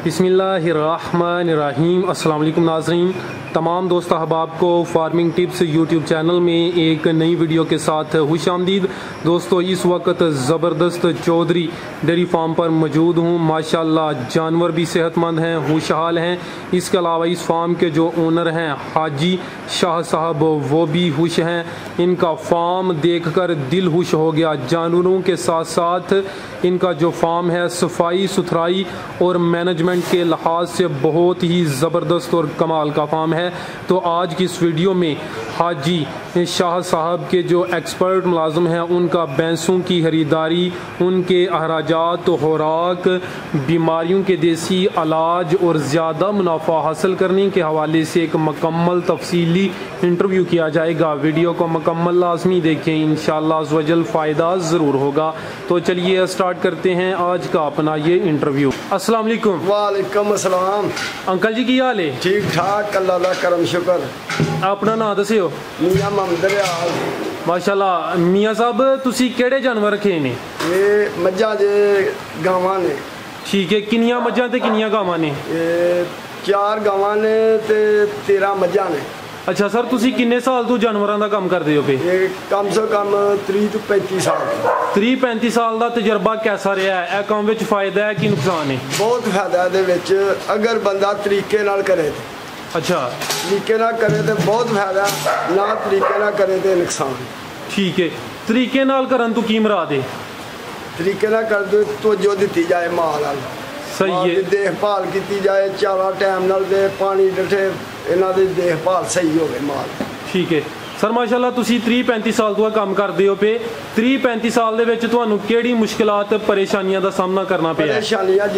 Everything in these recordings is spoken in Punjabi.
बिस्मिल्लाहिर्रहमानिर्रहीम। अस्सलाम वालेकुम नाज़रीन, तमाम दोस्त अहबाब को फार्मिंग टिप्स यूट्यूब चैनल में एक नई वीडियो के साथ खुश आमदीद। दोस्तों, इस वक्त ज़बरदस्त चौधरी डेयरी फार्म पर मौजूद हूँ। माशाल्लाह जानवर भी सेहतमंद हैं, खुशहाल हैं। इसके अलावा इस फार्म के जो ओनर हैं हाजी शाह साहब, वो भी खुश हैं। इनका फार्म देखकर दिल खुश हो गया। जानवरों के साथ साथ इनका जो फार्म है सफाई सुथराई और मैनेजमेंट के लिहाज से बहुत ही ज़बरदस्त और कमाल का फार्म है। तो आज की इस वीडियो में हाजी शाह साहब के जो एक्सपर्ट मुलाजिम हैं उनका भैंसों की खरीदारी, उनके अखराजात, खुराक, बीमारियों के देसी इलाज और ज़्यादा मुनाफा हासिल करने के हवाले से एक मुकम्मल तफसीली इंटरव्यू किया जाएगा। वीडियो को मुकम्मल लाजमी देखें, इंशाअल्लाह अज़्ज़ वजल फ़ायदा ज़रूर होगा। तो चलिए स्टार्ट करते हैं आज का अपना ये इंटरव्यू। अस्सलाम वालेकुम। वालेकुम अस्सलाम। अंकल जी की हाल है? ठीक ठाक, अल्लाह दा करम शुक्र। अपना नाम दस्सिओ। मियां मोहम्मद रियाज। माशाल्लाह मियां साहब, तुसी केड़े जानवर रखे ने? ये मज्झां जे गावां ने। ठीक है, किन्नियां मज्झां ते किन्नियां गावां ने? ये 4 गावां ने ते 13 मज्झां ने। अच्छा सर, तुसी किन्ने साल तो जानवरां दा काम करदे हो पे? ये कम से कम 30 ਤੋਂ 35 साल। 30-35 साल ਦਾ तजर्बा कैसा रहा है? ਇਹ ਕੰਮ ਵਿੱਚ ਫਾਇਦਾ ਹੈ ਕਿ ਨੁਕਸਾਨ ਹੈ? बहुत फायदा ਇਹਦੇ ਵਿੱਚ अगर बंदा तरीके नाल करे। अच्छा, तरीके नाल करे तो बहुत फायदा, ना तरीके नाल करे तो नुकसान। ठीक है, तरीके नाल करन तो की मुराद है? तरीके नाल कर दो तो जो दी जाए माल वाल सही है, देखभाल की जाए, चारा टाइम नाल दे, पानी डठे, इन्हां दी देखभाल सही होवे माल। ठीक है सर, माशाल्लाह तुसी 30-35 साल ਤੋਂ ਕੰਮ ਕਰਦੇ ਹੋ पे 30-35 ਸਾਲ ਦੇ ਵਿੱਚ ਤੁਹਾਨੂੰ ਕਿਹੜੀ ਮੁਸ਼ਕਲਾਤ ਪਰੇਸ਼ਾਨੀਆਂ ਦਾ ਸਾਹਮਣਾ ਕਰਨਾ ਪਿਆ? ਪਰੇਸ਼ਾਨੀਆਂ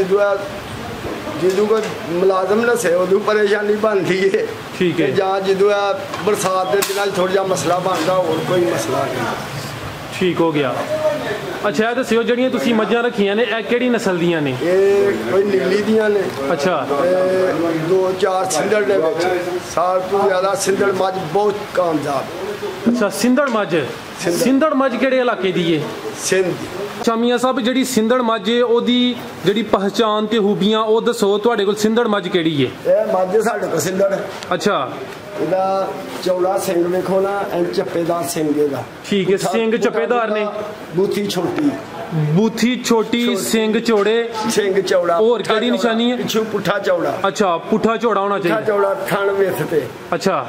ਜਦੋਂ ਕੋਈ ਮੁਲਾਜ਼ਮ ਨਸੇ ਉਦੋਂ ਪਰੇਸ਼ਾਨੀ ਬਣਦੀ ਹੈ। ਠੀਕ ਹੈ, ਜਾਂ ਜਦੋਂ ਬਰਸਾਤ ਦੇ ਦਿਨਾਂ 'ਚ ਥੋੜਾ ਜਿਹਾ ਮਸਲਾ ਬਣਦਾ, ਹੋਰ ਕੋਈ ਮਸਲਾ ਨਹੀਂ। ठीक हो गया। अच्छा, ਇਹ ਦੱਸਿਓ ਜਿਹੜੀਆਂ ਤੁਸੀਂ ਮੱਝਾਂ ਰੱਖੀਆਂ ਨੇ ਇਹ ਕਿਹੜੀ ਨਸਲ ਦੀਆਂ ਨੇ? ਇਹ ਕੋਈ ਨੀਲੀ ਦੀਆਂ ਨੇ। ਅੱਛਾ, 2-4 ਸਿੰਧੜ ਦੇ ਵਿੱਚ ਸਾਲ ਤੋਂ ਜ਼ਿਆਦਾ ਸਿੰਧੜ ਮੱਝ ਬਹੁਤ ਕਾਮਯਾਬ। ਅੱਛਾ, ਸਿੰਧੜ ਮੱਝ। ਸਿੰਧੜ ਮੱਝ ਕਿਹੜੇ ਇਲਾਕੇ ਦੀ ਹੈ? ਸਿੰਧ ਦੀ। ਅੱਛਾ ਮੀਆਂ ਸਾਹਿਬ, ਜਿਹੜੀ ਸਿੰਧੜ ਮੱਝ ਹੈ ਉਹਦੀ ਜਿਹੜੀ ਪਹਿਚਾਣ ਤੇ ਖੂਬੀਆਂ ਉਹ ਦੱਸੋ। ਤੁਹਾਡੇ ਕੋਲ ਸਿੰਧੜ ਮੱਝ ਕਿਹੜੀ ਹੈ? ਇਹ ਮੱਝ ਸਾਡੇ ਕੋਲ ਸਿੰਧੜ। ਅੱਛਾ, ਇਹਦਾ ਚੌੜਾ ਸਿੰਘ ਵੇਖੋ ਨਾ, ਐਂ ਚੱਪੇਦਾਰ ਸਿੰਘ ਇਹਦਾ। ਠੀਕ ਹੈ, ਸਿੰਘ ਚੱਪੇਦਾਰ ਨੇ, ਬੂਥੀ ਛੋਟੀ, ਬੂਥੀ ਛੋਟੀ, ਸਿੰਘ ਚੌੜੇ, ਸਿੰਘ ਚੌੜਾ। ਹੋਰ ਕਿਹੜੀ ਨਿਸ਼ਾਨੀ ਹੈ? ਪਿੱਛੋਂ ਪੁੱਠਾ ਚੌੜਾ। ਅੱਛਾ, ਪੁੱਠਾ ਚੌੜਾ ਹੋਣਾ ਚਾਹੀਦਾ। ਪੁੱਠਾ ਚੌੜਾ, ਥਣ ਵਿੱਥ ਤੇ। ਅੱਛਾ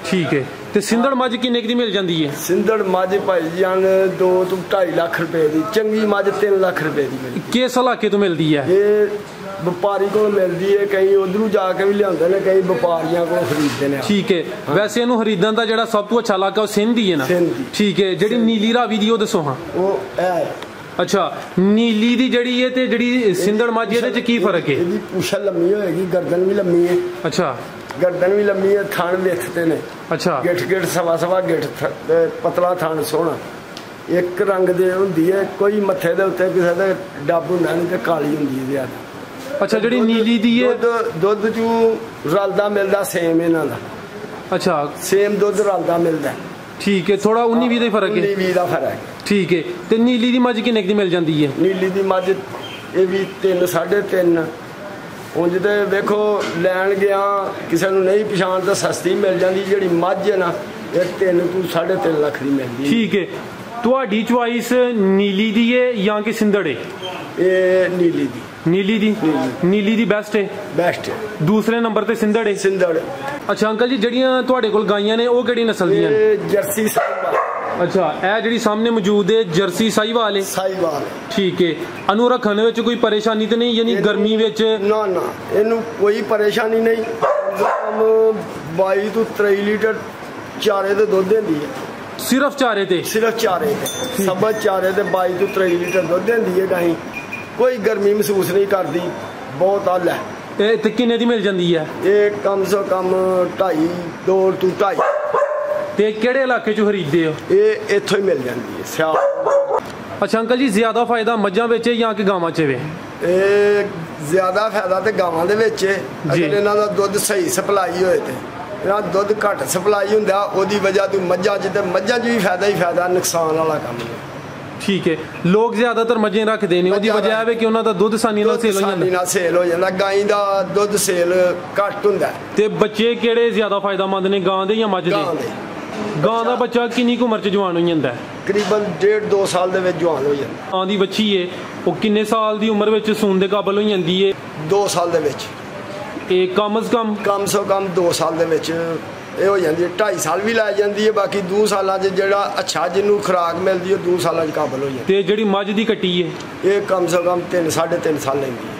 ਠੀਕ ਹੈ, ਤੇ ਸਿੰਧੜ ਮੱਝ ਕਿੰਨੇ ਦੀ ਮਿਲ ਜਾਂਦੀ ਹੈ? ਸਿੰਧੜ ਮੱਝ ਭਾਈ ਜਾਨ 2 ਤੋਂ 2.5 ਲੱਖ ਰੁਪਏ ਦੀ, ਚੰਗੀ ਮੱਝ 3 ਲੱਖ ਰੁਪਏ ਦੀ ਮਿਲਦੀ। ਕਿਸ ਇਲਾਕੇ ਤੋਂ ਮਿਲਦੀ ਹੈ? ਇਹ ਵਪਾਰੀ ਕੋਲ ਮਿਲਦੀ ਹੈ, ਕਈ ਉਧਰੋਂ ਜਾ ਕੇ ਵੀ ਲਿਆਉਂਦੇ ਨੇ, ਕਈ ਵਪਾਰੀਆਂ ਕੋਲ ਖਰੀਦਦੇ ਨੇ। ਠੀਕ ਹੈ, ਵੈਸੇ ਇਹਨੂੰ ਖਰੀਦਣ ਦਾ ਜਿਹੜਾ ਸਭ ਤੋਂ ਅੱਛਾ ਇਲਾਕਾ ਉਹ ਸਿੰਧ ਹੀ ਹੈ ਨਾ? ਠੀਕ ਹੈ, ਜਿਹੜੀ ਨੀਲੀ ਰਾਵੀ ਦੀ ਉਹ ਦੱਸੋ। ਹਾਂ, ਉਹ ਹੈ। ਅੱਛਾ, ਨੀਲੀ ਦੀ ਜਿਹੜੀ ਹੈ ਤੇ ਜਿਹੜੀ ਸਿੰਧੜ ਮੱਝ ਇਹਦੇ ਚ ਕੀ ਫਰਕ ਹੈ? ਇਹਦੀ ਪੁੱਛ ਲੰਮੀ ਹੋਏਗੀ, ਗਰਦਨ ਵੀ ਲੰਮੀ ਹੈ। ਅੱਛਾ, ਗਰਦਨ ਵੀ ਲੰਮੀ ਹੈ, ਥਣ ਵੇਖਦੇ ਨੇ। ਅੱਛਾ, ਗਿੱਠ ਸਵਾ ਗਿੱਠ, ਪਤਲਾ ਥਣ ਸੋਹਣਾ, ਇੱਕ ਰੰਗ ਦੇ ਹੁੰਦੀ ਹੈ। ਕੋਈ ਮੱਥੇ ਦੇ ਉੱਤੇ ਕਿਸੇ ਦਾ ਡੱਬ ਹੁੰਦਾ ਨਹੀਂ ਤੇ ਕਾਲੀ ਹੁੰਦੀ ਹੈ ਜ਼ਿਆਦਾ। ਅੱਛਾ, ਜਿਹੜੀ ਨੀਲੀ ਦੀ ਹੈ ਦੁੱਧ ਚੋਂ ਰਲਦਾ ਮਿਲਦਾ ਸੇਮ ਇਹਨਾਂ ਦਾ। ਅੱਛਾ, ਸੇਮ ਦੁੱਧ ਰਲਦਾ ਮਿਲਦਾ। ਠੀਕ ਹੈ, ਥੋੜਾ 19-20 ਦਾ ਫਰਕ ਹੈ। 19-20 ਦਾ ਫਰਕ ਹੈ। ਠੀਕ ਹੈ, ਤੇ ਨੀਲੀ ਦੀ ਮੱਝ ਕਿੰਨੇ ਦੀ ਮਿਲ ਜਾਂਦੀ ਹੈ? ਨੀਲੀ ਦੀ ਮੱਝ ਇਹ ਵੀ 3-3.5। ਉਂਝ ਤੇ ਵੇਖੋ ਲੈਣ ਗਿਆ ਕਿਸੇ ਨੂੰ ਨਹੀਂ ਪਛਾਣ ਤਾਂ ਸਸਤੀ ਮਿਲ ਜਾਂਦੀ। ਜਿਹੜੀ ਮੱਝ ਹੈ ਨਾ ਇਹ 3 ਤੋਂ 3.5 ਲੱਖ ਦੀ ਮਿਲਦੀ। ਠੀਕ ਹੈ, ਤੁਹਾਡੀ ਚੁਆਇਸ ਨੀਲੀ ਦੀ ਹੈ ਜਾਂ ਕਿ ਸਿੰਧੜ ਹੈ? ਇਹ ਨੀਲੀ ਦੀ। ਨੀਲੀ ਦੀ ਬੈਸਟ ਹੈ। ਦੂਸਰੇ ਨੰਬਰ ਤੇ ਸਿੰਧੜ ਹੈ। ਅੱਛਾ ਅੰਕਲ ਜੀ, ਜਿਹੜੀਆਂ ਤੁਹਾਡੇ ਕੋਲ ਗਾਈਆਂ ਨੇ ਉਹ ਕਿਹੜੀ ਨਸਲ ਦੀਆਂ ਨੇ? ਜਰਸੀ ਸਾਹੀਵਾਲ। ਅੱਛਾ, ਇਹ ਜਿਹੜੀ ਸਾਹਮਣੇ ਮੌਜੂਦ ਹੈ ਜਰਸੀ ਸਾਹੀਵਾਲ ਹੈ? ਸਾਹੀਵਾਲ। ਠੀਕ ਹੈ, ਇਹਨੂੰ ਰੱਖਣ ਵਿੱਚ ਕੋਈ ਪਰੇਸ਼ਾਨੀ ਤਾਂ ਨਹੀਂ? ਯਾਨੀ ਗਰਮੀ ਵਿੱਚ? ਨਾ ਨਾ, ਇਹਨੂੰ ਕੋਈ ਪਰੇਸ਼ਾਨੀ ਨਹੀਂ। 22 ਤੋਂ 23 ਲੀਟਰ ਚਾਰੇ ਦੇ ਦੁੱਧ ਦਿੰਦੀ ਹੈ। ਸਿਰਫ ਚਾਰੇ ਤੇ? ਸਿਰਫ ਚਾਰੇ ਤੇ, ਸਭ ਚਾਰੇ ਤੇ 22 ਤੋਂ 23 ਲੀਟਰ ਦੁੱਧ ਦਿੰਦੀ ਹੈ ਗਾਈ। ਕੋਈ ਗਰਮੀ ਮਹਿਸੂਸ ਨਹੀਂ ਕਰਦੀ, ਬਹੁਤ ਹੱਲ ਹੈ। ਇਹ ਤੇ ਕਿੰਨੇ ਦੀ ਮਿਲ ਜਾਂਦੀ ਹੈ? ਇਹ ਕਮ ਸੇ ਕਮ 2.5 2 ਤੋਂ 2.5। ਤੇ ਕਿਹੜੇ ਇਲਾਕੇ ਚੋਂ ਖਰੀਦਦੇ ਹੋ? ਇਹ ਇੱਥੋਂ ਹੀ ਮਿਲ ਜਾਂਦੀ ਹੈ ਸਿਆਲ। ਅੱਛਾ ਅੰਕਲ ਜੀ, ਜ਼ਿਆਦਾ ਫਾਇਦਾ ਮੱਝਾਂ ਵਿੱਚ ਜਾਂ ਕਿ ਗਾਵਾਂ 'ਚ ਵੇ? ਇਹ ਜ਼ਿਆਦਾ ਫਾਇਦਾ ਤੇ ਗਾਵਾਂ ਦੇ ਵਿੱਚ ਹੈ। ਅਗਰ ਇਹਨਾਂ ਦਾ ਦੁੱਧ ਸਹੀ ਸਪਲਾਈ ਹੋਏ ਤੇ। ਇਹਨਾਂ ਦੁੱਧ ਘੱਟ ਸਪਲਾਈ ਹੁੰਦਾ, ਉਹਦੀ ਵਜ੍ਹਾ ਤੋਂ ਮੱਝਾਂ 'ਚ ਤੇ ਮੱਝਾਂ 'ਚ ਵੀ ਫਾਇਦਾ ਹੀ ਫਾਇਦਾ, ਨੁਕਸਾਨ ਵਾਲਾ ਕੰਮ ਨਹੀਂ। ਠੀਕ ਹੈ ਲੋਕ ਜ਼ਿਆਦਾਤਰ ਮੱਝਾਂ ਰੱਖਦੇ ਨੇ ਉਹਦੀ ਵਜ੍ਹਾ ਹੈ ਕਿ ਉਹਨਾਂ ਦਾ ਦੁੱਧ ਆਸਾਨੀ ਨਾਲ ਸੇਲ ਹੋ ਜਾਂਦਾ ਆਸਾਨੀ ਨਾਲ ਸੇਲ ਹੋ ਜਾਂਦਾ ਗਾਂ ਦਾ ਦੁੱਧ ਸੇਲ ਘੱਟ ਹੁੰਦਾ ਤੇ ਬੱਚੇ ਕਿਹੜੇ ਜ਼ਿਆਦਾ ਫਾਇਦਾਮੰਦ ਨੇ ਗਾਂ ਦੇ ਜਾਂ ਮੱਝ ਦੇ ਗਾਂ ਦਾ ਬੱਚਾ ਕਿੰਨੀ ਕੁ ਉਮਰ 'ਚ ਜਵਾਨ ਹੋ ਜਾਂਦਾ ਤਕਰੀਬਨ 1.5-2 ਸਾਲ ਦੇ ਵਿੱਚ ਜਵਾਨ ਹੋ ਜਾਂਦਾ ਗਾਂ ਦੀ ਬੱਚੀ ਏ ਉਹ ਕਿੰਨੇ ਸਾਲ ਦੀ ਉਮਰ ਵਿੱਚ ਸੂਣ ਦੇ ਕਾਬਲ ਹੋ ਜਾਂਦੀ ਏ 2 ਸਾਲ ਦੇ ਵਿੱਚ ਇਹ ਕਮ ਸੇ ਕਮ 2 ਸਾਲ ਦੇ ਵਿੱਚ ਇਹ ਹੋ ਜਾਂਦੀ ਹੈ 2.5 ਸਾਲ ਵੀ ਲੈ ਜਾਂਦੀ ਹੈ ਬਾਕੀ 2 ਸਾਲਾਂ 'ਚ ਜਿਹੜਾ ਅੱਛਾ ਜਿਹਨੂੰ ਖੁਰਾਕ ਮਿਲਦੀ ਹੈ 2 ਸਾਲਾਂ 'ਚ ਕਾਬਲ ਹੋ ਜਾਂਦੀ ਤੇ ਜਿਹੜੀ ਮੱਝ ਦੀ ਕੱਟੀ ਏ ਇਹ ਕਮ ਸੇ ਕਮ 3-3.5 ਸਾਲ ਲੈਂਦੀ ਹੈ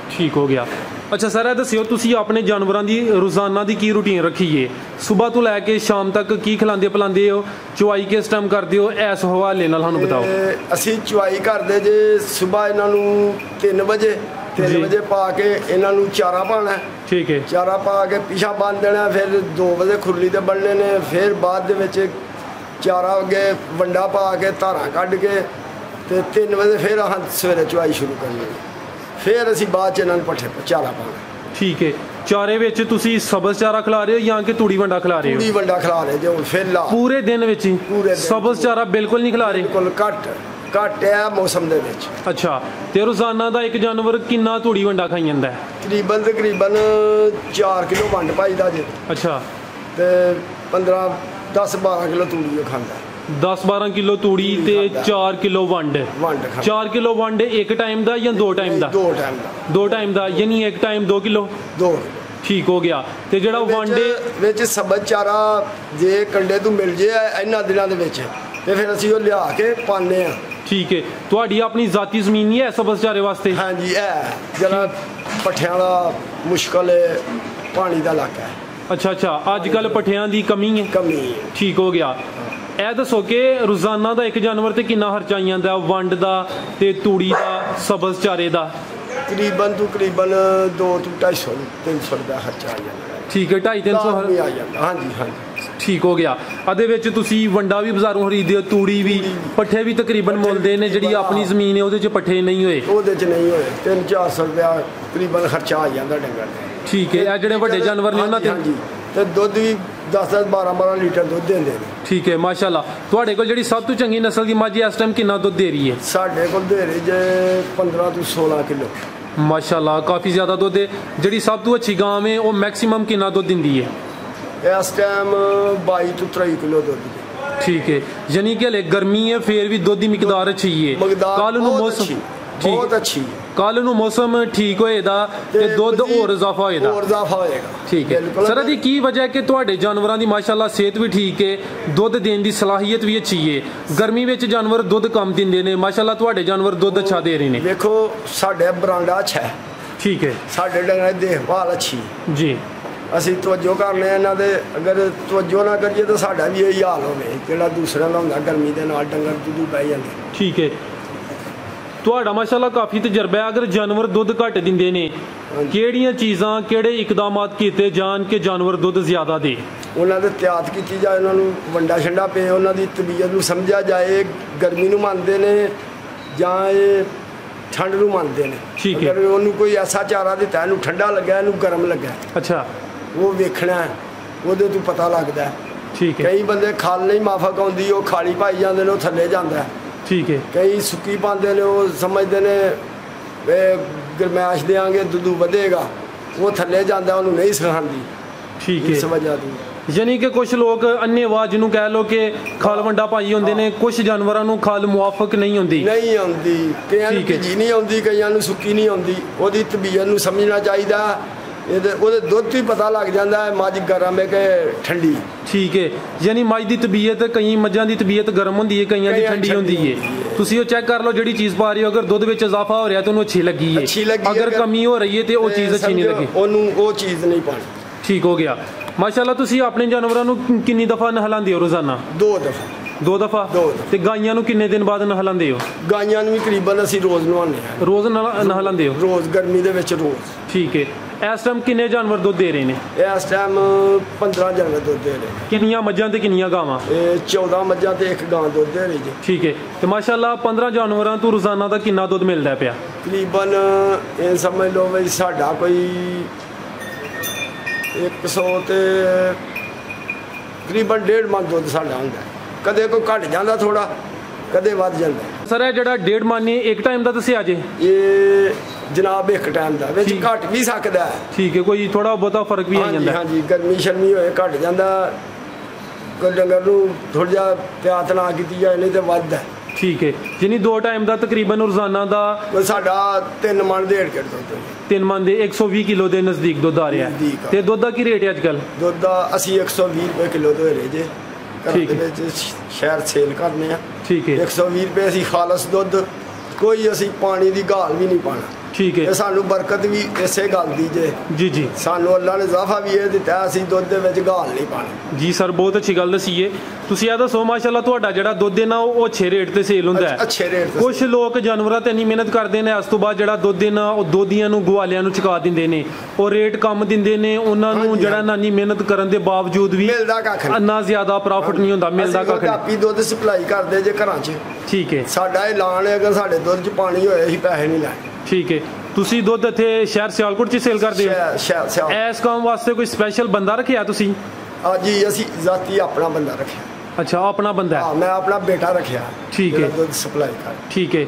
ਠੀਕ ਹੋ ਗਿਆ ਅੱਛਾ ਸਰ ਇਹ ਦੱਸਿਓ ਤੁਸੀਂ ਆਪਣੇ ਜਾਨਵਰਾਂ ਦੀ ਰੋਜ਼ਾਨਾ ਦੀ ਕੀ ਰੂਟੀਨ ਰੱਖੀ ਏ ਸਵੇਰ ਤੋਂ ਲੈ ਕੇ ਸ਼ਾਮ ਤੱਕ ਕੀ ਖਿਲਾਉਂਦੇ ਪਿਲਾਉਂਦੇ ਹੋ ਚੁਆਈ ਕਿਸ ਟਾਈਮ ਕਰਦੇ ਹੋ ਇਸ ਹਵਾਲੇ ਨਾਲ ਸਾਨੂੰ ਬਤਾਓ ਅਸੀਂ ਚੁਆਈ ਕਰਦੇ ਜੇ ਸਵੇਰ ਇਹਨਾਂ ਨੂੰ 3 ਵਜੇ ਪਾ ਕੇ ਇਹਨਾਂ ਨੂੰ ਚਾਰਾ ਪਾਣਾ ਠੀਕ ਹੈ ਚਾਰਾ ਪਾ ਕੇ ਪਿਛਾ ਬੰਨ ਦੇਣਾ ਫਿਰ 2 ਵਜੇ ਖੁਰਲੀ ਤੇ ਬੰਨਣੇ ਨੇ ਫਿਰ ਬਾਅਦ ਦੇ ਵਿੱਚ ਚਾਰਾ ਅੱਗੇ ਵੰਡਾ ਪਾ ਕੇ ਧਾਰਾਂ ਕੱਢ ਕੇ ਤੇ 3 ਵਜੇ ਫਿਰ ਸਵੇਰੇ ਚੁਆਈ ਸ਼ੁਰੂ ਕਰਨੀ ਫਿਰ ਅਸੀਂ ਬਾਅਦ ਚ ਇਹਨਾਂ ਨੂੰ ਪੱਠੇ ਚਾਰਾ ਪਾਣਾ ਠੀਕ ਹੈ ਚਾਰੇ ਵਿੱਚ ਤੁਸੀਂ ਸਬਜ਼ ਚਾਰਾ ਖਿਲਾ ਰਹੇ ਹੋ ਜਾਂ ਕਿ ਤੂੜੀ ਵੰਡਾ ਖਿਲਾ ਰਹੇ ਹੋ ਤੂੜੀ ਵੰਡਾ ਖਿਲਾ ਰਹੇ ਜੋ ਫਿਰ ਪੂਰੇ ਦਿਨ ਵਿੱਚ ਸਬਜ਼ ਚਾਰਾ ਬਿਲਕੁਲ ਨਹੀਂ ਖਿਲਾ ਰਹੇ ਬਿਲਕੁਲ ਘੱਟ ਹੈ ਮੌਸਮ ਦੇ ਵਿੱਚ ਅੱਛਾ ਤੇ ਰੋਜ਼ਾਨਾ ਦਾ ਇੱਕ ਜਾਨਵਰ ਕਿੰਨਾ ਤੂੜੀ ਵੰਡਾ ਖਾਈ ਜਾਂਦਾ ਹੈ ਤਕਰੀਬਨ 4 ਕਿਲੋ ਵੰਡ ਪਾਈਦਾ ਜੇ ਅੱਛਾ ਤੇ 10-12 ਕਿਲੋ ਤੂੜੀ ਖਾਂਦਾ 10-12 ਕਿਲੋ ਤੂੜੀ ਤੇ 4 ਕਿਲੋ ਵੰਡ 4 ਕਿਲੋ ਵੰਡ ਇੱਕ ਟਾਈਮ ਦਾ ਜਾਂ 2 ਟਾਈਮ ਦਾ 2 ਟਾਈਮ ਦਾ ਯਾਨੀ ਇੱਕ ਟਾਈਮ 2 ਕਿਲੋ ਠੀਕ ਹੋ ਗਿਆ ਤੇ ਜਿਹੜਾ ਵੰਡੇ ਵਿੱਚ ਸਬਜ਼ ਚਾਰਾ ਜੇ ਕੰਡੇ ਤੋਂ ਮਿਲ ਜੇ ਇਹਨਾਂ ਦਿਨਾਂ ਦੇ ਵਿੱਚ ਤੇ ਫਿਰ ਅਸੀਂ ਉਹ ਲਿਆ ਕੇ ਪਾਉਂਦੇ ਆ ਠੀਕ ਹੈ ਤੁਹਾਡੀ ਆਪਣੀ ਜ਼ਾਤੀ ਜ਼ਮੀਨ ਨਹੀਂ ਹੈ ਸਬਜ਼ ਚਾਰੇ ਵਾਸਤੇ ਹਾਂਜੀ ਹੈ ਜਿਹੜਾ ਪੱਠਿਆਂ ਦਾ ਮੁਸ਼ਕਲ ਹੈ ਪਾਣੀ ਦਾ ਇਲਾਕਾ ਹੈ ਅੱਛਾ ਅੱਜ ਕੱਲ ਪੱਠਿਆਂ ਦੀ ਕਮੀ ਹੈ ਠੀਕ ਹੋ ਗਿਆ ਇਹ ਦੱਸੋ ਕਿ ਰੋਜ਼ਾਨਾ ਦਾ ਇੱਕ ਜਾਨਵਰ ਤੇ ਕਿੰਨਾ ਖਰਚਾ ਆ ਜਾਂਦਾ ਵੰਡ ਦਾ ਤੇ ਤੂੜੀ ਦਾ ਸਬਜ਼ ਚਾਰੇ ਦਾ ਤਕਰੀਬਨ 200 ਤੋਂ 250-300 ਰੁਪਏ ਖਰਚਾ ਆ ਜਾਂਦਾ ਠੀਕ ਹੈ 250-300 ਆ ਜਾਂਦਾ ਹਾਂਜੀ ਠੀਕ ਹੋ ਗਿਆ ਇਹਦੇ ਵਿੱਚ ਤੁਸੀਂ ਵੰਡਾ ਵੀ ਬਾਜ਼ਾਰੋਂ ਖਰੀਦਦੇ ਹੋ ਤੂੜੀ ਵੀ ਪੱਠੇ ਵੀ ਤਕਰੀਬਨ ਮੁੱਲਦੇ ਨੇ ਜਿਹੜੀ ਆਪਣੀ ਜ਼ਮੀਨ ਹੈ ਉਹਦੇ 'ਚ ਪੱਠੇ ਨਹੀਂ ਹੋਏ 300-400 ਰੁਪਏ ਤਕਰੀਬਨ ਖਰਚਾ ਆ ਜਾਂਦਾ ਡੰਗਰ ਤੇ ਠੀਕ ਹੈ ਇਹ ਜਿਹੜੇ ਵੱਡੇ ਜਾਨਵਰ ਨੇ ਉਹਨਾਂ ਤੇ ਦੁੱਧ ਵੀ 10-12 ਲੀਟਰ ਦੁੱਧ ਦਿੰਦੇ ਨੇ ਠੀਕ ਹੈ ਮਾਸ਼ਾਅੱਲਾ ਤੁਹਾਡੇ ਕੋਲ ਜਿਹੜੀ ਸਭ ਤੋਂ ਚੰਗੀ ਨਸਲ ਦੀ ਮੱਝ ਇਸ ਟਾਈਮ ਕਿੰਨਾ ਦੁੱਧ ਦੇ ਰਹੀ ਹੈ ਸਾਡੇ ਕੋਲ ਦੇ ਰਹੀ ਜੇ 15 ਤੋਂ 16 ਕਿਲੋ ਮਾਸ਼ਾਅੱਲਾ ਕਾਫੀ ਜ਼ਿਆਦਾ ਦੁੱਧ ਹੈ ਜਿਹੜੀ ਸਭ ਤੋਂ ਅੱਛੀ ਗਾਂ ਹੈ ਉਹ ਮੈਕਸਿਮਮ ਕਿੰਨਾ ਦੁੱਧ ਦਿੰਦੀ ਹੈ ਇਸ ਟਾਈਮ 22 ਤੋਂ 23 ਕਿਲੋ ਦੁੱਧ ਠੀਕ ਹੈ ਯਾਨੀ ਕਿ ਹਲੇ ਗਰਮੀ ਹੈ ਫਿਰ ਵੀ ਦੁੱਧ ਦੀ ਮਿਕਦਾਰ ਅੱਛੀ ਹੈ ਕੱਲ ਨੂੰ ਮੌਸਮ ਬਹੁਤ ਅੱਛੀ ਕੱਲ ਨੂੰ ਮੌਸਮ ਠੀਕ ਹੋਏਦਾ ਤੇ ਦੁੱਧ ਹੋਰ ਇਜ਼ਾਫਾ ਹੋਏਗਾ ਠੀਕ ਹੈ ਸਰ ਇਹਦੀ ਕੀ ਵਜ੍ਹਾ ਕਿ ਤੁਹਾਡੇ ਜਾਨਵਰਾਂ ਦੀ ਮਾਸ਼ਾਅੱਲਾ ਸਿਹਤ ਵੀ ਠੀਕ ਹੈ ਦੁੱਧ ਦੇਣ ਦੀ ਸਲਾਹੀਅਤ ਵੀ ਅੱਛੀ ਹੈ ਗਰਮੀ ਵਿੱਚ ਜਾਨਵਰ ਦੁੱਧ ਕਮ ਦਿੰਦੇ ਨੇ ਮਾਸ਼ਾਅੱਲਾ ਤੁਹਾਡੇ ਜਾਨਵਰ ਦੁੱਧ ਅੱਛਾ ਦੇ ਰਹੇ ਨੇ ਵੇਖੋ ਸਾਡੇ ਬਰਾਂਡਾ ਅੱਛਾ ਹੈ ਠੀਕ ਹੈ ਸਾਡੇ ਡੰਗਰਾਂ ਦੀ ਦੇਖਭਾਲ ਅੱਛੀ ਜੀ ਅਸੀਂ ਤਵੱਜੋ ਕਰਨੇ ਆ ਇਹਨਾਂ ਦੇ ਅਗਰ ਤਵੱਜੋ ਨਾ ਕਰੀਏ ਤਾਂ ਸਾਡਾ ਵੀ ਇਹੀ ਹਾਲ ਹੋਵੇ ਜਿਹੜਾ ਦੂਸਰਿਆਂ ਦਾ ਹੁੰਦਾ ਗਰਮੀ ਦੇ ਨਾਲ ਡੰਗਰ ਦੁੱਧ ਪੈ ਜਾਂਦੇ ਠੀਕ ਹੈ ਤੁਹਾਡਾ ਮਾਸ਼ਾਅੱਲਾ ਕਾਫੀ ਤਜਰਬਾ ਹੈ ਅਗਰ ਜਾਨਵਰ ਦੁੱਧ ਘੱਟ ਦਿੰਦੇ ਨੇ ਕਿਹੜੀਆਂ ਚੀਜ਼ਾਂ ਕਿਹੜੇ ਇਕਦਾਮਾਤ ਕੀਤੇ ਜਾਣ ਕਿ ਜਾਨਵਰ ਦੁੱਧ ਜ਼ਿਆਦਾ ਦੇ ਉਹਨਾਂ ਦੇ ਤਿਆਤ ਕੀਤੀ ਜਾਏ ਉਹਨਾਂ ਨੂੰ ਵੰਡਾ ਛੰਡਾ ਪਏ ਉਹਨਾਂ ਦੀ ਤਬੀਅਤ ਨੂੰ ਸਮਝਿਆ ਜਾਏ ਗਰਮੀ ਨੂੰ ਮੰਨਦੇ ਨੇ ਜਾਂ ਇਹ ਠੰਡ ਨੂੰ ਮੰਨਦੇ ਨੇ ਠੀਕ ਹੈ ਅਗਰ ਉਹਨੂੰ ਕੋਈ ਐਸਾ ਚਾਰਾ ਦਿੱਤਾ ਇਹਨੂੰ ਠੰਡਾ ਲੱਗਾ ਇਹਨੂੰ ਗਰਮ ਲੱਗਾ ਅੱਛਾ ਉਹ ਵੇਖਣਾ ਉਹਦੇ ਤੋਂ ਪਤਾ ਲੱਗਦਾ ਠੀਕ ਹੈ ਕਈ ਬੰਦੇ ਖਲ ਨਹੀਂ ਮਾਫਕ ਆਉਂਦੀ ਉਹ ਖਾਲੀ ਪਾਈ ਜਾਂਦੇ ਨੇ ਉਹ ਥੱਲੇ ਜਾਂਦਾ ਠੀਕ ਹੈ ਕਈ ਸੁੱਕੀ ਪਾਉਂਦੇ ਨੇ ਉਹ ਸਮਝਦੇ ਨੇ ਗਰਮੈਸ਼ ਦੇਾਂਗੇ ਦੁੱਧ ਵਧੇਗਾ ਉਹ ਥੱਲੇ ਜਾਂਦਾ ਉਹਨੂੰ ਨਹੀਂ ਸਿਖਾਉਂਦੀ ਠੀਕ ਹੈ ਇਸ ਵਜ੍ਹਾ ਤੋਂ ਯਾਨੀ ਕਿ ਕੁਝ ਲੋਕ ਅੰਨੇਵਾਹ ਜਿਹਨੂੰ ਕਹਿ ਲੋ ਕਿ ਖਲ ਵੰਡਾ ਪਾਈ ਹੁੰਦੇ ਨੇ ਕੁਝ ਜਾਨਵਰਾਂ ਨੂੰ ਖਲ ਮੁਆਫਕ ਨਹੀਂ ਹੁੰਦੀ ਕਈਆਂ ਨੂੰ ਭਿੱਜੀ ਨਹੀਂ ਆਉਂਦੀ ਕਈਆਂ ਨੂੰ ਸੁੱਕੀ ਨਹੀਂ ਆਉਂਦੀ ਉਹਦੀ ਤਬੀਅਤ ਨੂੰ ਸਮਝਣਾ ਚਾਹੀਦਾ ਉਹਦੇ ਦੁੱਧ ਤੋਂ ਹੀ ਪਤਾ ਲੱਗ ਜਾਂਦਾ ਹੈ ਮੱਝ ਗਰਮ ਹੈ ਕਿ ਠੰਡੀ ਠੀਕ ਹੈ ਯਾਨੀ ਮੱਝ ਦੀ ਤਬੀਅਤ ਕਈ ਮੱਝਾਂ ਦੀ ਤਬੀਅਤ ਗਰਮ ਹੁੰਦੀ ਹੈ ਕਈਆਂ ਦੀ ਠੰਡੀ ਹੁੰਦੀ ਹੈ ਤੁਸੀਂ ਉਹ ਚੈੱਕ ਕਰ ਲਓ ਜਿਹੜੀ ਚੀਜ਼ ਪਾ ਰਹੇ ਹੋ ਅਗਰ ਦੁੱਧ ਵਿੱਚ ਇਜ਼ਾਫਾ ਹੋ ਰਿਹਾ ਤਾਂ ਉਹਨੂੰ ਅੱਛੀ ਲੱਗੀ ਹੈ ਅਗਰ ਕਮੀ ਹੋ ਰਹੀ ਹੈ ਤੇ ਉਹ ਚੀਜ਼ ਅੱਛੀ ਨਹੀਂ ਲੱਗੀ ਉਹਨੂੰ ਉਹ ਚੀਜ਼ ਨਹੀਂ ਪਾਣੀ ਠੀਕ ਹੋ ਗਿਆ ਮਾਸ਼ਾਅੱਲਾ ਤੁਸੀਂ ਆਪਣੇ ਜਾਨਵਰਾਂ ਨੂੰ ਕਿੰਨੀ ਦਫਾ ਨਹਲਾਉਂਦੇ ਹੋ ਰੋਜ਼ਾਨਾ 2 ਦਫਾ ਤੇ ਗਾਈਆਂ ਨੂੰ ਕਿੰਨੇ ਦਿਨ ਬਾਅਦ ਨਹਲਾਉਂਦੇ ਹੋ ਗਾਈਆਂ ਨੂੰ ਵੀ ਤਕਰੀਬਨ ਅਸੀਂ ਰੋਜ਼ ਨਹਾਉਂਦੇ ਹਾਂ ਰੋਜ਼ ਨਹਲਾਉਂਦੇ ਹੋ ਰੋਜ਼ ਗਰਮੀ ਦੇ ਵਿੱਚ ਰੋਜ਼ ਠੀਕ ਹੈ ਇਸ ਟਾਈਮ ਕਿੰਨੇ ਜਾਨਵਰ ਦੁੱਧ ਦੇ ਰਹੇ ਨੇ ਇਸ ਟਾਈਮ 15 ਜਾਨਵਰ ਦੁੱਧ ਦੇ ਰਹੇ ਕਿੰਨੀਆਂ ਮੱਝਾਂ ਤੇ ਕਿੰਨੀਆਂ ਗਾਵਾਂ ਇਹ 14 ਮੱਝਾਂ ਤੇ ਇੱਕ ਗਾਂ ਦੁੱਧ ਦੇ ਰਹੀ ਜੀ ਠੀਕ ਹੈ ਤੇ ਮਾਸ਼ਾਅੱਲਾ 15 ਜਾਨਵਰਾਂ ਤੋਂ ਰੋਜ਼ਾਨਾ ਦਾ ਕਿੰਨਾ ਦੁੱਧ ਮਿਲਦਾ ਪਿਆ ਤਕਰੀਬਨ ਇਹ ਸਮਝ ਲਓ ਵੀ ਸਾਡਾ ਕੋਈ 100 ਤੇ ਤਕਰੀਬਨ 1.5 ਮਣ ਦੁੱਧ ਸਾਡਾ ਹੁੰਦਾ ਕਦੇ ਕੋਈ ਘਟ ਜਾਂਦਾ ਥੋੜਾ ਕਦੇ ਵੱਧ ਜਾਂਦਾ। ਸਰ ਇਹ ਜਿਹੜਾ 1.5 ਮਣ ਇੱਕ ਟਾਈਮ ਦਾ ਦੱਸਿਆ ਜੇ? ਇਹ ਜਨਾਬ ਇੱਕ ਟਾਈਮ ਦਾ, ਵਿੱਚ ਘਟ ਵੀ ਸਕਦਾ ਹੈ। ਠੀਕ ਹੈ, ਕੋਈ ਥੋੜਾ ਬਹੁਤਾ ਫਰਕ ਵੀ ਆ ਜਾਂਦਾ? ਹਾਂਜੀ, ਗਰਮੀ ਸ਼ਰਮੀ ਹੋਏ ਘਟ ਜਾਂਦਾ, ਕੋਈ ਡੰਗਰ ਨੂੰ ਥੋੜਾ ਜਿਹਾ ਪਿਆਤ ਨਾ ਕੀਤੀ ਜਾਏ, ਨਹੀਂ ਤੇ ਵੱਧਦਾ। ਠੀਕ ਹੈ, ਯਾਨੀ 2 ਟਾਈਮ ਦਾ ਤਕਰੀਬਨ ਰੋਜ਼ਾਨਾ ਦਾ ਸਾਡਾ 3 ਮਣ ਦੇ ਢੇੜ ਦੁੱਧ। 3 ਮਣ ਦੇ 120 ਕਿਲੋ ਦੇ ਨਜ਼ਦੀਕ ਦੁੱਧ ਆ ਰਿਹਾ। ਤੇ ਦੁੱਧ ਦਾ ਕੀ ਰੇਟ ਹੈ ਅੱਜ ਕੱਲ? ਦੁੱਧ ਦਾ ਅਸੀਂ 120 ਰੁਪਏ ਕਿਲੋ ਦੇ ਰਹੇ ਜੇ, ਘਰ ਦੇ ਵਿੱਚ ਸ਼ਹਿਰ ਸੇਲ ਕਰਨੇ ਆ। ਠੀਕ ਹੈ, 120 ਰੁਪਏ ਅਸੀਂ ਖਾਲਸ ਦੁੱਧ, ਕੋਈ ਅਸੀਂ ਪਾਣੀ ਦੀ ਗਾਲ ਵੀ ਨਹੀਂ ਪਾਣਾ। ਠੀਕ ਹੈ, ਸਾਨੂੰ ਬਰਕਤ ਵੀ ਇਸੇ ਗੱਲ ਦੀ ਜੇ। ਜੀ ਜੀ, ਸਾਨੂੰ ਅੱਲਾ ਨੇ ਇਜ਼ਾਫਾ ਵੀ ਇਹ ਦਿੱਤਾ, ਅਸੀਂ ਦੁੱਧ ਦੇ ਵਿੱਚ ਗਾਲ ਨਹੀਂ ਪਾਣੀ। ਜੀ ਸਰ, ਬਹੁਤ ਅੱਛੀ ਗੱਲ ਦਸੀਏ ਤੁਸੀਂ। ਇਹ ਦੱਸੋ ਮਾਸ਼ਾਅੱਲਾ ਤੁਹਾਡਾ ਜਿਹੜਾ ਦੁੱਧ ਹੈ ਨਾ ਉਹ ਅੱਛੇ ਰੇਟ ਤੇ ਸੇਲ ਹੁੰਦਾ ਹੈ? ਅੱਛੇ ਰੇਟ ਤੇ। ਕੁਝ ਲੋਕ ਜਾਨਵਰਾਂ ਤੇ ਇੰਨੀ ਮਿਹਨਤ ਕਰਦੇ ਨੇ, ਉਸ ਤੋਂ ਬਾਅਦ ਜਿਹੜਾ ਦੁੱਧ ਹੈ ਨਾ ਉਹ ਦੋਧੀਆਂ ਨੂੰ ਗਵਾਲਿਆਂ ਨੂੰ ਚੁਕਾ ਦਿੰਦੇ ਨੇ, ਉਹ ਰੇਟ ਕਮ ਦਿੰਦੇ ਨੇ ਉਹਨਾਂ ਨੂੰ, ਜਿਹੜਾ ਨਾਨੀ ਮਿਹਨਤ ਕਰਨ ਦੇ ਬਾਵਜੂਦ ਵੀ ਮਿਲਦਾ ਕੱਖ ਨਹੀਂ, ਇੰਨਾ ਜ਼ਿਆਦਾ ਪ੍ਰੋਫਿਟ ਨਹੀਂ ਹੁੰਦਾ, ਮਿਲਦਾ ਕੱਖ ਨਹੀਂ। ਕਾਪੀ ਦੁੱਧ ਸਪਲਾਈ ਕਰਦੇ ਜੇ ਘਰਾਂ 'ਚ। ਠੀਕ ਹੈ, ਸਾਡਾ ਐਲਾਨ ਹੈ ਅਗਰ ਸਾਡੇ ਦੁੱਧ 'ਚ ਪਾਣੀ ਹੋਏ ਅਸੀਂ ਪੈਸੇ ਨਹੀਂ ਲੈਣੇ। ਠੀਕ ਹੈ, ਤੁਸੀਂ ਦੁੱਧ ਇੱਥੇ ਸ਼ਹਿਰ ਸਿਆਲਕੋਟ 'ਚ ਸੇਲ ਕਰਦੇ ਹੋ? ਇਸ ਕੰਮ ਵਾਸਤੇ ਕੋਈ ਸਪੈਸ਼ਲ ਬੰਦਾ ਰੱਖਿਆ ਤੁਸੀਂ? ਜੀ ਅਸੀਂ ਜ਼ਾਤੀ ਆਪਣਾ ਬੰਦਾ ਰੱਖਿਆ। ਅੱਛਾ, ਆਪਣਾ ਬੰਦਾ ਹੈ? ਮੈਂ ਆਪਣਾ ਬੇਟਾ ਰੱਖਿਆ। ਠੀਕ ਹੈ, ਦੁੱਧ ਸਪਲਾਈ ਕਰ। ਠੀਕ ਹੈ,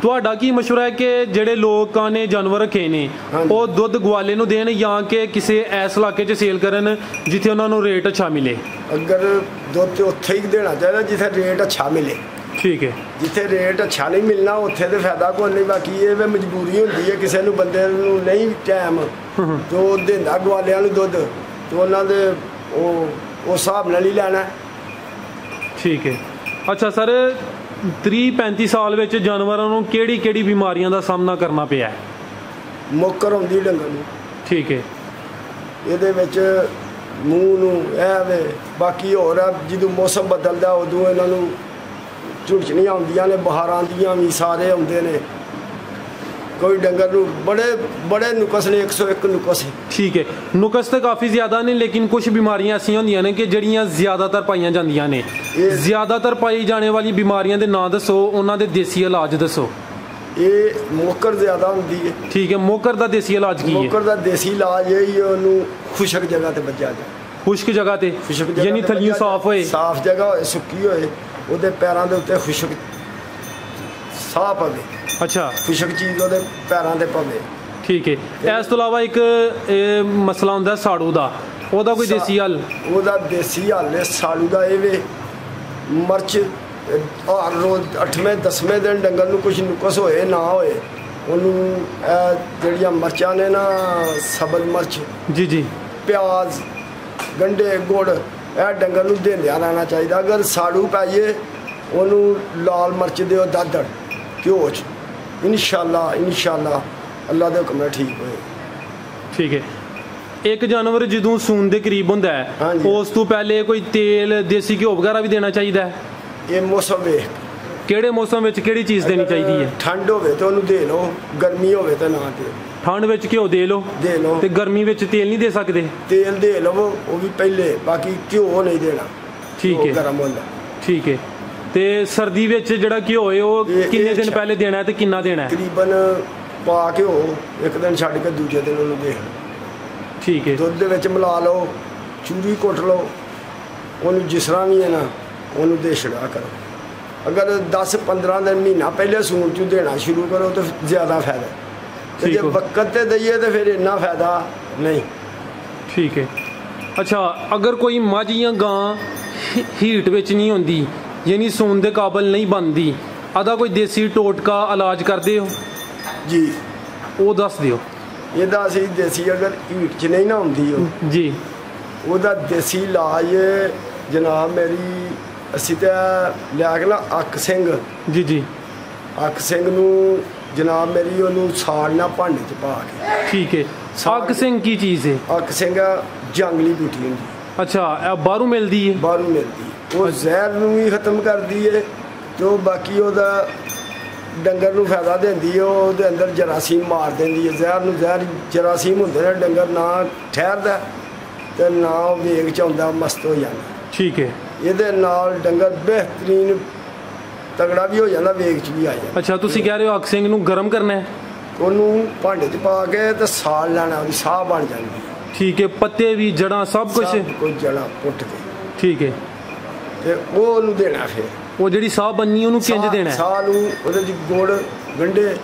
ਤੁਹਾਡਾ ਕੀ ਮਸ਼ਵਰਾ ਹੈ ਕਿ ਜਿਹੜੇ ਲੋਕਾਂ ਨੇ ਜਾਨਵਰ ਰੱਖੇ ਨੇ ਉਹ ਦੁੱਧ ਗਵਾਲੇ ਨੂੰ ਦੇਣ ਜਾਂ ਕਿ ਕਿਸੇ ਐਸ ਇਲਾਕੇ 'ਚ ਸੇਲ ਕਰਨ ਜਿੱਥੇ ਉਹਨਾਂ ਨੂੰ ਰੇਟ ਅੱਛਾ ਮਿਲੇ? ਅਗਰ ਦੁੱਧ ਉੱਥੇ ਹੀ ਦੇਣਾ ਚਾਹੀਦਾ ਜਿੱਥੇ ਰੇਟ ਅੱਛਾ ਮਿਲੇ। ਠੀਕ ਹੈ, ਜਿੱਥੇ ਰੇਟ ਅੱਛਾ ਨਹੀਂ ਮਿਲਣਾ ਉੱਥੇ ਤੇ ਫਾਇਦਾ ਕੋਈ ਨਹੀਂ। ਬਾਕੀ ਇਹ ਵੀ ਮਜਬੂਰੀ ਹੁੰਦੀ ਹੈ, ਕਿਸੇ ਨੂੰ ਬੰਦੇ ਨੂੰ ਨਹੀਂ ਟਾਈਮ ਜੋ ਦਿੰਦਾ ਗਵਾਲਿਆਂ ਨੂੰ ਦੁੱਧ, ਤੇ ਉਹਨਾਂ ਦੇ ਉਹ ਹਿਸਾਬ ਨਾਲ ਹੀ ਲੈਣਾ। ਠੀਕ ਹੈ, ਅੱਛਾ ਸਰ, 30-35 ਸਾਲ ਵਿੱਚ ਜਾਨਵਰਾਂ ਨੂੰ ਕਿਹੜੀ ਕਿਹੜੀ ਬਿਮਾਰੀਆਂ ਦਾ ਸਾਹਮਣਾ ਕਰਨਾ ਪਿਆ ਹੈ? ਮੁੱਕਰ ਆਉਂਦੀ ਡੰਗਰ ਨੂੰ। ਠੀਕ ਹੈ, ਇਹਦੇ ਵਿੱਚ ਮੂੰਹ ਨੂੰ ਇਹ ਵੇ, ਬਾਕੀ ਹੋਰ ਜਦੋਂ ਮੌਸਮ ਬਦਲਦਾ ਉਦੋਂ ਇਹਨਾਂ ਨੂੰ ਝੁਰਝਣੀਆਂ ਆਉਂਦੀਆਂ ਨੇ, ਬਹਾਰਾਂ ਦੀਆਂ ਵੀ ਸਾਰੇ ਆਉਂਦੇ ਨੇ। ਕੋਈ ਡੰਗਰ ਨੂੰ ਬੜੇ ਨੁਕਸ ਨੇ, 101 ਨੁਕਸ। ਠੀਕ ਹੈ, ਨੁਕਸ ਤਾਂ ਕਾਫੀ ਜ਼ਿਆਦਾ ਨੇ, ਲੇਕਿਨ ਕੁਝ ਬਿਮਾਰੀਆਂ ਐਸੀਆਂ ਹੁੰਦੀਆਂ ਨੇ ਕਿ ਜਿਹੜੀਆਂ ਜ਼ਿਆਦਾਤਰ ਪਾਈਆਂ ਜਾਂਦੀਆਂ ਨੇ। ਜ਼ਿਆਦਾਤਰ ਪਾਈ ਜਾਣੇ ਵਾਲੀ ਬਿਮਾਰੀਆਂ ਦੇ ਨਾਂ ਦੱਸੋ, ਉਹਨਾਂ ਦੇ ਦੇਸੀ ਇਲਾਜ ਦੱਸੋ। ਇਹ ਮੋਕਰ ਜ਼ਿਆਦਾ ਹੁੰਦੀ ਹੈ। ਠੀਕ ਹੈ, ਮੋਕਰ ਦਾ ਦੇਸੀ ਇਲਾਜ ਕੀ ਹੈ? ਮੋਕਰ ਦਾ ਦੇਸੀ ਇਲਾਜ ਇਹ ਹੀ, ਉਹਨੂੰ ਖੁਸ਼ਕ ਜਗ੍ਹਾ ਤੇ ਵੱਜਿਆ ਜਾਏ। ਖੁਸ਼ਕ ਜਗ੍ਹਾ ਤੇ ਯਾਨੀ ਥੱਲਿਓਂ ਸਾਫ਼ ਹੋਏ? ਸਾਫ਼ ਜਗ੍ਹਾ ਹੋਏ, ਸੁੱਕੀ ਹੋਏ, ਉਹਦੇ ਪੈਰਾਂ ਦੇ ਉੱਤੇ ਖੁਸ਼ਕ ਸਾਹ ਪਵੇ। ਅੱਛਾ, ਖੁਸ਼ਕ ਚੀਜ਼ ਉਹਦੇ ਪੈਰਾਂ ਤੇ ਪਵੇ। ਠੀਕ ਹੈ, ਇਸ ਤੋਂ ਇਲਾਵਾ ਇੱਕ ਮਸਲਾ ਹੁੰਦਾ ਸਾੜੂ ਦਾ, ਉਹਦਾ ਕੋਈ ਦੇਸੀ ਹੱਲ? ਉਹਦਾ ਦੇਸੀ ਹੱਲ ਹੈ ਸਾੜੂ ਦਾ ਇਹ ਵੇ, ਮਿਰਚ ਹਰ ਰੋਜ਼ 8ਵੇਂ-10ਵੇਂ ਦਿਨ ਡੰਗਰ ਨੂੰ ਕੁਛ ਨੁਕਸ ਹੋਏ ਨਾ ਹੋਏ, ਉਹਨੂੰ ਜਿਹੜੀਆਂ ਮਿਰਚਾਂ ਨੇ ਨਾ, ਸਬਜ਼ ਮਿਰਚ, ਜੀ ਜੀ, ਪਿਆਜ਼, ਗੰਢੇ, ਗੁੜ, ਇਹ ਡੰਗਰ ਨੂੰ ਦਿੰਦਿਆਂ ਰਹਿਣਾ ਚਾਹੀਦਾ। ਅਗਰ ਸਾੜੂ ਪਾਈਏ ਉਹਨੂੰ ਲਾਲ ਮਿਰਚ ਦਿਓ, ਦਾਦੜ ਘਿਓ 'ਚ, ਇਨਸ਼ਾਅੱਲਾ ਅੱਲਾ ਦੇ ਹੁਕਮ ਨਾਲ ਠੀਕ ਹੋਏ। ਠੀਕ ਹੈ, ਇੱਕ ਜਾਨਵਰ ਜਦੋਂ ਸੂਣ ਦੇ ਕਰੀਬ ਹੁੰਦਾ ਹੈ ਉਸ ਤੋਂ ਪਹਿਲੇ ਕੋਈ ਤੇਲ, ਦੇਸੀ ਘਿਓ ਵਗੈਰਾ ਵੀ ਦੇਣਾ ਚਾਹੀਦਾ ਹੈ? ਇਹ ਮੌਸਮ ਵੇਖ, ਕਿਹੜੇ ਮੌਸਮ ਵਿੱਚ ਕਿਹੜੀ ਚੀਜ਼ ਦੇਣੀ ਚਾਹੀਦੀ ਹੈ? ਠੰਡ ਹੋਵੇ ਤਾਂ ਉਹਨੂੰ ਦੇ ਲਓ, ਗਰਮੀ ਹੋਵੇ ਤਾਂ ਨਾ ਦਿਓ। ਠੰਡ ਵਿੱਚ ਘਿਓ ਦੇ ਲਓ ਤੇ ਗਰਮੀ ਵਿੱਚ ਤੇਲ ਨਹੀਂ ਦੇ ਸਕਦੇ? ਤੇਲ ਦੇ ਲਵੋ, ਉਹ ਵੀ ਪਹਿਲੇ, ਬਾਕੀ ਘਿਓ ਨਹੀਂ ਦੇਣਾ। ਠੀਕ ਹੈ, ਗਰਮ ਹੁੰਦਾ। ਠੀਕ ਹੈ, ਤੇ ਸਰਦੀ ਵਿੱਚ ਜਿਹੜਾ ਘਿਓ ਹੈ ਉਹ ਕਿੰਨੇ ਦਿਨ ਪਹਿਲੇ ਦੇਣਾ ਹੈ ਤੇ ਕਿੰਨਾ ਦੇਣਾ ਹੈ? ਤਕਰੀਬਨ ਪਾ ਕੇ ਇੱਕ ਦਿਨ ਛੱਡ ਕੇ ਦੂਜੇ ਦਿਨ ਉਹਨੂੰ ਦੇ। ਠੀਕ ਹੈ, ਦੁੱਧ ਦੇ ਵਿੱਚ ਮਿਲਾ ਲਓ, ਚੂਰੀ ਕੁੱਟ ਲਓ, ਉਹਨੂੰ ਜਿਸ ਤਰ੍ਹਾਂ ਵੀ ਹੈ ਨਾ ਉਹਨੂੰ ਦੇ ਛੜਾ ਕਰੋ। ਅਗਰ 10-15 ਦਿਨ ਮਹੀਨਾ ਪਹਿਲੇ ਸੂਣ 'ਚ ਦੇਣਾ ਸ਼ੁਰੂ ਕਰੋ ਤਾਂ ਜ਼ਿਆਦਾ ਫਾਇਦਾ, ਤੇ ਜੇ ਵਕਤ ਤੇ ਦਈਏ ਤਾਂ ਫਿਰ ਇੰਨਾ ਫਾਇਦਾ ਨਹੀਂ। ਠੀਕ ਹੈ, ਅੱਛਾ, ਅਗਰ ਕੋਈ ਮੱਝ ਜਾਂ ਗਾਂ ਹੀਟ ਵਿੱਚ ਨਹੀਂ ਹੁੰਦੀ, ਯਾਨੀ ਸੂਣ ਦੇ ਕਾਬਲ ਨਹੀਂ ਬਣਦੀ, ਆਦਾ ਕੋਈ ਦੇਸੀ ਟੋਟਕਾ ਇਲਾਜ ਕਰਦੇ ਹੋ? ਜੀ, ਉਹ ਦੱਸ ਦਿਓ। ਇਹਦਾ ਅਸੀਂ ਦੇਸੀ, ਅਗਰ ਹੀਟ 'ਚ ਨਹੀਂ ਨਾ ਹੁੰਦੀ ਉਹ ਜੀ, ਉਹਦਾ ਦੇਸੀ ਇਲਾਜ ਜਨਾਬ ਮੇਰੀ, ਅਸੀਂ ਤਾਂ ਲਿਆ ਕੇ ਨਾ ਅੱਕ ਸਿੰਘ, ਜੀ ਜੀ, ਅੱਕ ਸਿੰਘ ਨੂੰ ਜਨਾਬ ਮੇਰੀ ਉਹਨੂੰ ਸਾੜਨਾ ਭਾਂਡੇ 'ਚ ਪਾ ਕੇ। ਠੀਕ ਹੈ, ਅੱਕ ਸਿੰਘ ਕੀ ਚੀਜ਼ ਹੈ? ਅੱਕ ਸਿੰਘ ਜੰਗਲੀ ਬੂਟੀ ਹੁੰਦੀ। ਅੱਛਾ, ਇਹ ਬਾਹਰੋਂ ਮਿਲਦੀ ਹੈ? ਬਾਹਰੋਂ ਮਿਲਦੀ, ਉਹ ਜ਼ਹਿਰ ਨੂੰ ਵੀ ਖਤਮ ਕਰਦੀ ਹੈ ਤੇ ਬਾਕੀ ਉਹਦਾ ਡੰਗਰ ਨੂੰ ਫਾਇਦਾ ਦਿੰਦੀ ਹੈ। ਉਹਦੇ ਅੰਦਰ ਜਰਾਸੀਮ ਮਾਰ ਦਿੰਦੀ ਹੈ, ਜ਼ਹਿਰ ਨੂੰ ਜ਼ਹਿਰ ਜਰਾਸੀਮ ਹੁੰਦੇ ਨੇ, ਡੰਗਰ ਨਾ ਠਹਿਰਦਾ ਤੇ ਨਾ ਉਹ ਵੇਗ 'ਚ ਆਉਂਦਾ, ਮਸਤ ਹੋ ਜਾਂਦਾ। ਠੀਕ ਹੈ, ਇਹਦੇ ਨਾਲ ਡੰਗਰ ਬਿਹਤਰੀਨ ਤਗੜਾ ਵੀ ਹੋ ਜਾਂਦਾ, ਵੇਗ 'ਚ ਵੀ ਆ ਜਾਂਦਾ। ਅੱਛਾ, ਤੁਸੀਂ ਕਹਿ ਰਹੇ ਹੋ ਅੱਕ ਸਿੰਘ ਨੂੰ ਗਰਮ ਕਰਨਾ ਹੈ? ਉਹਨੂੰ ਭਾਂਡੇ 'ਚ ਪਾ ਕੇ ਤੇ ਸਾੜ ਲੈਣਾ, ਉਹਦੀ ਸਾਹ ਬਣ ਜਾਂਦੀ। ਠੀਕ ਹੈ, ਪੱਤੇ ਵੀ, ਜੜਾਂ, ਸਭ ਕੁਝ ਜੜਾਂ ਪੁੱਟ ਕੇ। ਠੀਕ ਹੈ, ਤੇ ਉਹ ਉਹਨੂੰ ਦੇਣਾ ਫਿਰ ਉਹ ਜਿਹੜੀ ਸਾਹ ਬੰਨੀ ਉਹਨੂੰ ਕਿੰਜ ਦੇਣਾ ਹੈ? ਸਾਹ ਨੂੰ ਉਹਦੇ 'ਚ ਗੁੜ ਗੰਢੇ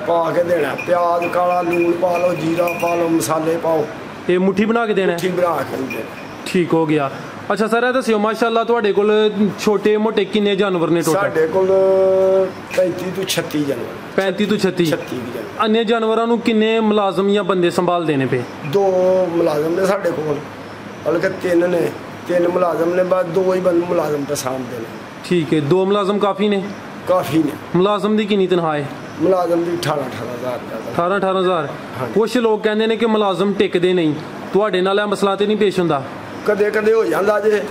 ਪਾ ਕੇ ਦੇਣਾ, ਪਿਆਜ਼ ਕਾਲਾ ਲੂਣ ਪਾ ਲਓ, ਜੀਰਾ ਪਾ ਲਓ, ਮਸਾਲੇ ਪਾਓ, ਇਹ ਮੁੱਠੀ ਬਣਾ ਕੇ ਦੇਣਾ? ਮੁੱਠੀ ਬਣਾ ਕੇ ਦੇਣਾ। ਠੀਕ ਹੋ ਗਿਆ। ਅੱਛਾ ਸਰ, ਇਹ ਦੱਸਿਓ ਮਾਸ਼ਾਅੱਲਾ ਤੁਹਾਡੇ ਕੋਲ ਛੋਟੇ ਮੋਟੇ ਕਿੰਨੇ ਜਾਨਵਰ ਨੇ ਟੋਟਲ? ਸਾਡੇ ਕੋਲ 35 ਤੋਂ 36 ਜਾਨਵਰ। 35 ਤੋਂ 36 ਜਾਨਵਰ। अन्य जानवरों ਨੂੰ ਕਿੰਨੇ ਮੁਲਾਜ਼ਮ ਜਾਂ ਬੰਦੇ ਸੰਭਾਲਦੇ ਨੇ ਪਏ? 2 ਮੁਲਾਜ਼ਮ ਨੇ ਸਾਡੇ ਕੋਲ, ਬਲਕਿ 3 ਨੇ, 3 ਮੁਲਾਜ਼ਮ ਨੇ, ਬਸ 2 ਹੀ ਬੰਦੇ ਮੁਲਾਜ਼ਮ ਤੇ ਸਾਂਭਦੇ ਨੇ। ਠੀਕ ਹੈ, 2 ਮੁਲਾਜ਼ਮ ਕਾਫੀ ਨੇ? ਕਾਫੀ ਨੇ। ਮੁਲਾਜ਼ਮ ਦੀ ਕਿੰਨੀ ਤਨਖਾਹ ਹੈ? ਮੁਲਾਜ਼ਮ ਦੀ 18,000 18,000। ਕੁਝ ਲੋਕ ਕਹਿੰਦੇ ਨੇ ਕਿ ਮੁਲਾਜ਼ਮ ਟਿਕਦੇ ਨਹੀਂ, ਤੁਹਾਡੇ ਨਾਲ ਇਹ ਮਸਲਾ ਤੇ ਨਹੀਂ ਪੇਸ਼ ਹੁੰਦਾ? ਕਦੇ ਕਦੇ ਹੋ ਜਾਂਦਾ ਜੇ,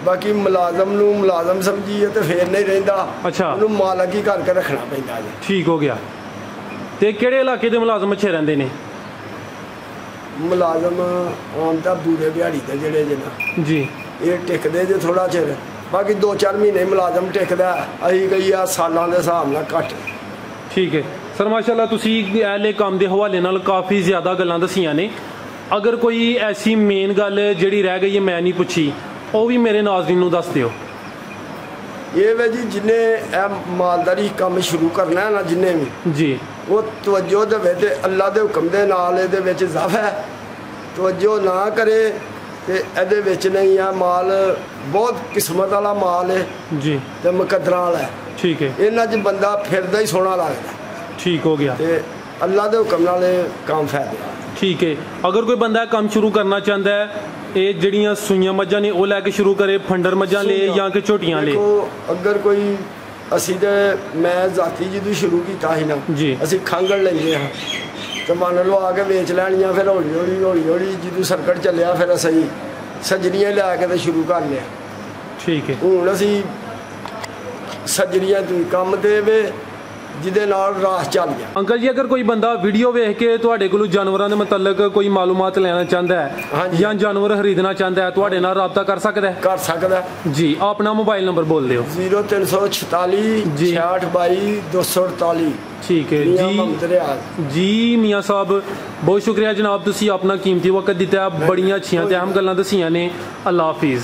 ਬਾਕੀ ਮੁਲਾਜ਼ਮ ਨੂੰ ਮੁਲਾਜ਼ਮ ਸਮਝੀਏ ਤੇ ਫੇਰ ਨਹੀਂ ਰਹਿੰਦਾ। ਅੱਛਾ, ਉਹਨੂੰ ਮਾਲਕ ਹੀ ਕਰਕੇ ਰੱਖਣਾ ਪੈਂਦਾ ਜੀ। ਠੀਕ ਹੋ ਗਿਆ। ਤੇ ਕਿਹੜੇ ਇਲਾਕੇ ਦੇ ਮੁਲਾਜ਼ਮ ਅੱਛੇ ਰਹਿੰਦੇ ਨੇ? ਮੁਲਾਜ਼ਮ ਆਮ ਤਾਂ ਦੂਰੇ ਦਿਹਾੜੀ ਦੇ ਜਿਹੜੇ ਜੇ ਨਾ ਜੀ, ਇਹ ਟਿਕਦੇ ਜੇ ਥੋੜਾ ਚਿਰ, ਬਾਕੀ 2-4 ਮਹੀਨੇ ਮੁਲਾਜ਼ਮ ਟਿਕਦਾ। ਅਸੀਂ ਕਈ ਆ ਸਾਲਾਂ ਦੇ ਹਿਸਾਬ ਨਾਲ ਘੱਟ। ਠੀਕ ਹੈ ਸਰ, ਮਾਸ਼ਾਅੱਲਾ ਤੁਸੀਂ ਇਹਲੇ ਕੰਮ ਦੇ ਹਵਾਲੇ ਨਾਲ ਕਾਫੀ ਜ਼ਿਆਦਾ ਗੱਲਾਂ ਦੱਸੀਆਂ ਨੇ। ਅਗਰ ਕੋਈ ਐਸੀ ਮੇਨ ਗੱਲ ਜਿਹੜੀ ਰਹਿ ਗਈ ਹੈ ਮੈਂ ਨਹੀਂ ਪੁੱਛੀ, ਉਹ ਵੀ ਮੇਰੇ ਨਾਜ਼ਰੀਨ ਨੂੰ ਦੱਸ ਦਿਓ। ਇਹ ਵੇ ਜੀ, ਜਿੰਨੇ ਇਹ ਮਾਲਦਾਰੀ ਕੰਮ ਸ਼ੁਰੂ ਕਰਨਾ ਹੈ ਨਾ, ਜਿੰਨੇ ਵੀ ਜੀ, ਉਹ ਤਵੱਜੋ ਦੇਵੇ ਤੇ ਅੱਲਾ ਦੇ ਹੁਕਮ ਦੇ ਨਾਲ ਇਹਦੇ ਵਿੱਚ ਇਜ਼ਾਫਾ ਹੈ। ਤਵੱਜੋ ਨਾ ਕਰੇ ਤੇ ਇਹਦੇ ਵਿੱਚ ਨਹੀਂ ਆ। ਮਾਲ ਬਹੁਤ ਕਿਸਮਤ ਵਾਲਾ ਮਾਲ ਹੈ ਜੀ, ਤੇ ਮੁਕੱਦਰਾਂ ਵਾਲਾ ਹੈ। ਠੀਕ ਹੈ, ਇਹਨਾਂ 'ਚ ਬੰਦਾ ਫਿਰਦਾ ਹੀ ਸੋਹਣਾ ਲੱਗਦਾ। ਠੀਕ ਹੋ ਗਿਆ। ਤੇ ਅੱਲਾ ਦੇ ਹੁਕਮ ਨਾਲ ਇਹ ਕੰਮ ਫਾਇਦਾ। ਠੀਕ ਹੈ, ਅਗਰ ਕੋਈ ਬੰਦਾ ਕੰਮ ਸ਼ੁਰੂ ਕਰਨਾ ਚਾਹੁੰਦਾ ਹੈ, ਇਹ ਜਿਹੜੀਆਂ ਸੂਈਆਂ ਮੱਝਾਂ ਨੇ ਉਹ ਲੈ ਕੇ ਸ਼ੁਰੂ ਕਰੇ, ਫੰਡਰ ਮੱਝਾਂ ਲੈ ਜਾਂ ਕਿ ਝੋਟੀਆਂ ਲੈ? ਅਗਰ ਕੋਈ, ਅਸੀਂ ਤੇ ਮੈਂ ਜ਼ਾਤੀ ਜਦੋਂ ਸ਼ੁਰੂ ਕੀਤਾ ਸੀ ਨਾ ਜੀ, ਅਸੀਂ ਖਾਂਗੜ ਲੈਂਦੇ ਹਾਂ ਤੇ ਮੰਨ ਲਓ ਆ ਕੇ ਵੇਚ ਲੈਣੀਆਂ। ਫਿਰ ਹੌਲੀ ਹੌਲੀ ਜਦੋਂ ਸਰਕਟ ਚੱਲਿਆ, ਫਿਰ ਅਸੀਂ ਸੱਜਰੀਆਂ ਲੈ ਕੇ ਤੇ ਸ਼ੁਰੂ ਕਰ ਲਿਆ। ਠੀਕ ਹੈ, ਹੁਣ ਅਸੀਂ ਸੱਜਰੀਆਂ ਤੋਂ ਕੰਮ ਦੇ ਵੇ ਜਿਹਦੇ ਨਾਲ ਰਾਸ ਚੱਲ ਗਿਆ। ਅੰਕਲ ਜੀ, ਅਗਰ ਕੋਈ ਬੰਦਾ ਵੀਡੀਓ ਵੇਖ ਕੇ ਤੁਹਾਡੇ ਕੋਲੋਂ ਜਾਨਵਰਾਂ ਦੇ ਮੁਤਲਕ ਕੋਈ ਮਾਲੂਮਾਤ ਲੈਣਾ ਚਾਹੁੰਦਾ ਹੈ ਜਾਂ ਜਾਨਵਰ ਖਰੀਦਣਾ ਚਾਹੁੰਦਾ ਹੈ, ਤੁਹਾਡੇ ਨਾਲ ਰਾਬਤਾ ਕਰ ਸਕਦਾ ਹੈ? ਕਰ ਸਕਦਾ ਜੀ। ਆਪਣਾ ਮੋਬਾਈਲ ਨੰਬਰ ਬੋਲ ਦਿਓ। 0346 6622 248। ਠੀਕ ਹੈ ਜੀ। ਜੀ ਮੀਆਂ ਸਾਹਿਬ, ਬਹੁਤ ਸ਼ੁਕਰੀਆ ਜਨਾਬ, ਤੁਸੀਂ ਆਪਣਾ ਕੀਮਤੀ ਵਕਤ ਦਿੱਤਾ, ਬੜੀਆਂ ਅੱਛੀਆਂ ਤੇ ਅਹਿਮ ਗੱਲਾਂ ਦਸੀਆਂ ਨੇ। ਅੱਲਾ ਹਾਫਿਜ਼।